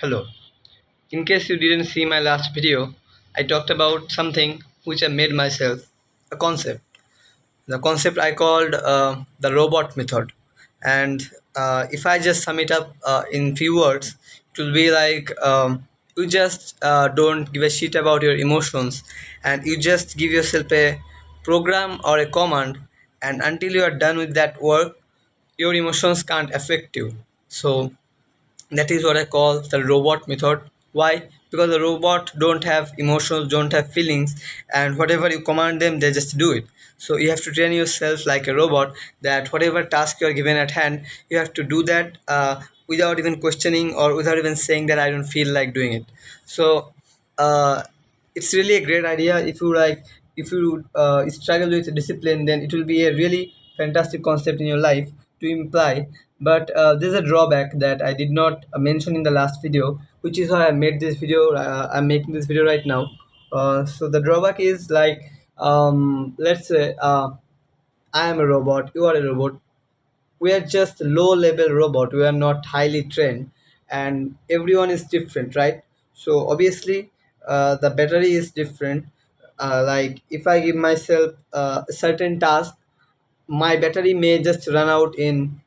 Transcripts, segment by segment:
Hello. In case you didn't see my last video, I talked about something which I made myself, a concept. The concept I called the robot method. And if I just sum it up in few words, it will be like you just don't give a shit about your emotions, and you just give yourself a program or a command, and until you are done with that work, your emotions can't affect you. So that is what I call the robot method. Why? Because the robot don't have emotions, don't have feelings, and whatever you command them, they just do it. So you have to train yourself like a robot, that whatever task you are given at hand, you have to do that without even questioning or without even saying that I don't feel like doing it. So uh, it's really a great idea. If you struggle with discipline, then it will be a really fantastic concept in your life to imply. But there's a drawback that I did not mention in the last video, which is why I made this video. I'm making this video right now. So the drawback is like, let's say I am a robot, you are a robot, we are just low level robot, we are not highly trained, and everyone is different, right? So obviously the battery is different. Like if I give myself a certain task, my battery may just run out in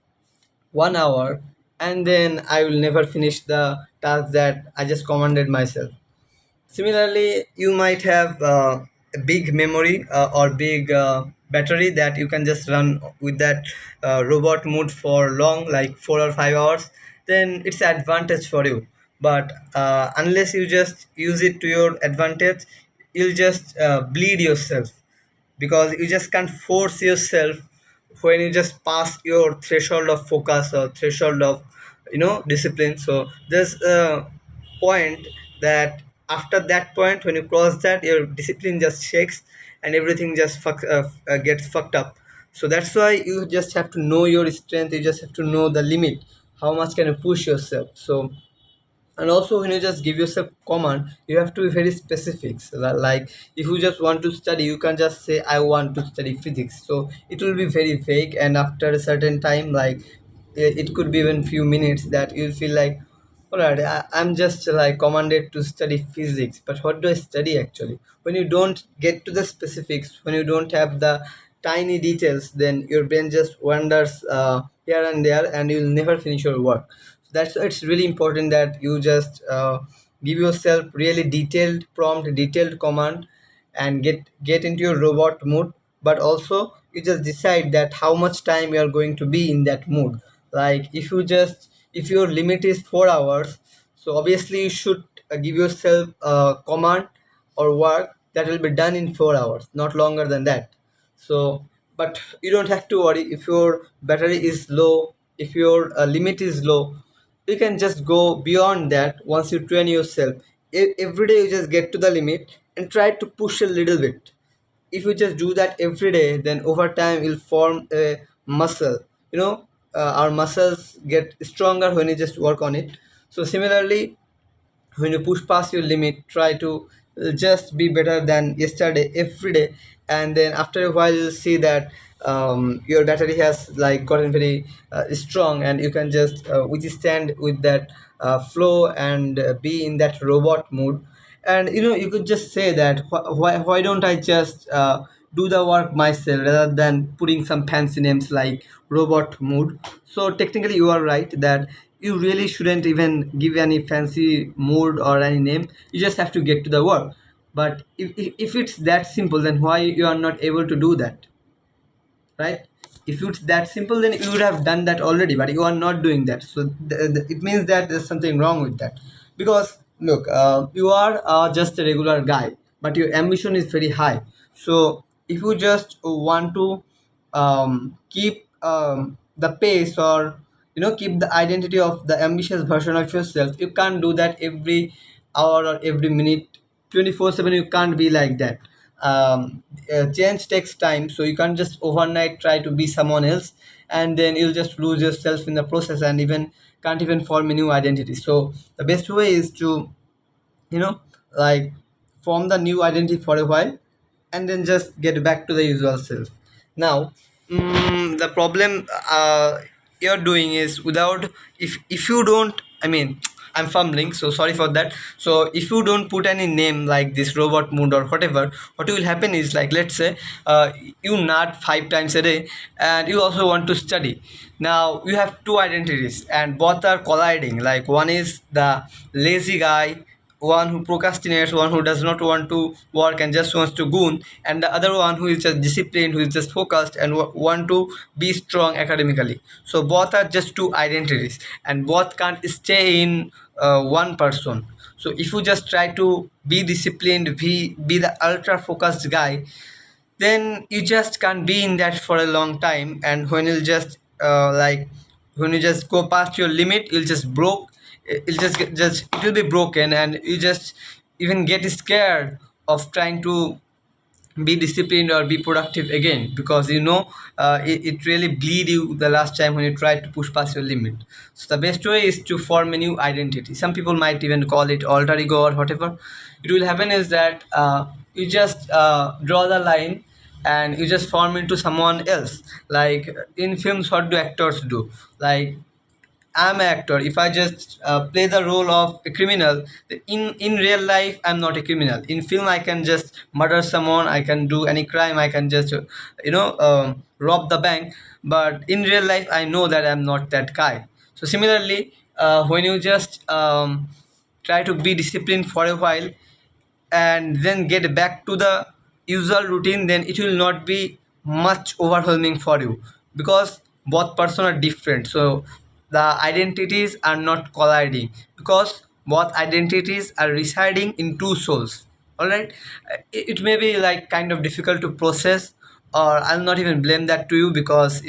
1 hour, and then I will never finish the task that I just commanded myself. Similarly, you might have a big memory or big battery that you can just run with that robot mode for long, like 4 or 5 hours. Then it's an advantage for you. But unless you just use it to your advantage, you'll just bleed yourself, because you just can't force yourself when you just pass your threshold of focus or threshold of discipline. So there's a point that after that point, when you cross that, your discipline just shakes and everything just gets fucked up. So that's why you just have to know your strength, you just have to know the limit, how much can you push yourself. So, and also when you just give yourself command, you have to be very specific. So like if you just want to study, you can just say I want to study physics, so it will be very vague, and after a certain time, like it could be even few minutes, that you'll feel like, all right, I'm just like commanded to study physics, but what do I study actually? When you don't get to the specifics, when you don't have the tiny details, then your brain just wanders here and there, and you'll never finish your work. So that's why it's really important that you just give yourself really detailed prompt, detailed command, and get into your robot mode. But also you just decide that how much time you are going to be in that mood. Like if your limit is 4 hours, so obviously you should give yourself a command or work that will be done in 4 hours, not longer than that. So but you don't have to worry if your battery is low, if your limit is low. You can just go beyond that. Once you train yourself, every day you just get to the limit and try to push a little bit. If you just do that every day, then over time you'll form a muscle. Our muscles get stronger when you just work on it. So similarly, when you push past your limit, try to just be better than yesterday every day, and then after a while you'll see that your battery has like gotten very strong, and you can just withstand with that flow, and be in that robot mode. And you could just say that, why don't I just do the work myself rather than putting some fancy names like robot mode. So technically you are right that you really shouldn't even give any fancy mode or any name. You just have to get to the work. But if it's that simple, then why you are not able to do that, right? If it's that simple, then you would have done that already, but you are not doing that. So it means that there's something wrong with that. Because look, you are just a regular guy, but your ambition is very high. So if you just want to keep the pace, or keep the identity of the ambitious version of yourself, you can't do that every hour or every minute, 24/7. You can't be like that. Change takes time, so you can't just overnight try to be someone else, and then you'll just lose yourself in the process, and even can't even form a new identity. So the best way is to you know like form the new identity for a while, and then just get back to the usual self. Now, the problem you're doing is, without, if you don't, I mean, I'm fumbling, so sorry for that. So if you don't put any name like this robot mood or whatever, what will happen is, like, let's say you nod 5 times a day and you also want to study. Now you have two identities and both are colliding. Like, one is the lazy guy, one who procrastinates, one who does not want to work and just wants to goon, and the other one who is just disciplined, who is just focused and want to be strong academically. So both are just two identities and both can't stay in one person. So if you just try to be disciplined, be the ultra focused guy, then you just can't be in that for a long time. And when you just when you just go past your limit, you'll just broke, it'll just it will be broken, and you just even get scared of trying to be disciplined or be productive again, because it really bleed you the last time when you try to push past your limit. So the best way is to form a new identity. Some people might even call it alter ego or whatever. It will happen is that you just draw the line and you just form into someone else. Like in films, what do actors do? Like, I'm an actor. If I just play the role of a criminal, in real life I'm not a criminal. In film, I can just murder someone, I can do any crime, I can just rob the bank. But in real life, I know that I'm not that guy. So similarly, when you just try to be disciplined for a while and then get back to the usual routine, then it will not be much overwhelming for you, because both person are different. So the identities are not colliding, because both identities are residing in two souls. All right. It may be like kind of difficult to process, or I'll not even blame that to you, because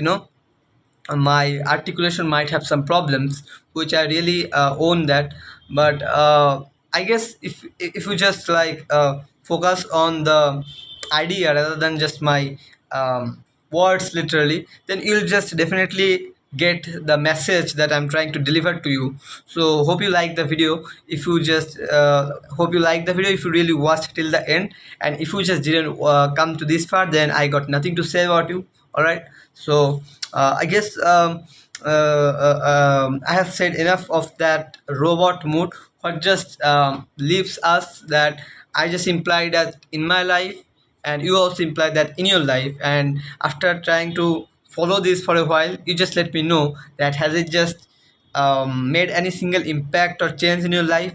my articulation might have some problems, which I really own that. But I guess if you just like focus on the idea rather than just my words literally, then you'll just definitely get the message that I'm trying to deliver to you. So hope you like the video. If you just hope you like the video if you really watched till the end, and if you just didn't come to this far, then I got nothing to say about you. All right. So I guess I have said enough of that robot mood. What just leaves us that I just implied that in my life, and you also implied that in your life. And after trying to follow this for a while, you just let me know that has it just made any single impact or change in your life.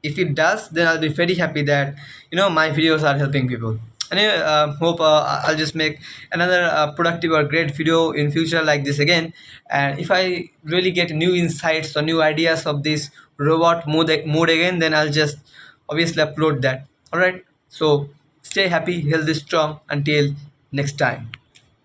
If it does, then I'll be very happy that my videos are helping people. Anyway, hope I'll just make another productive or great video in future like this again. And if I really get new insights or new ideas of this robot mode again, then I'll just obviously upload that. All right. So stay happy, healthy, strong until next time.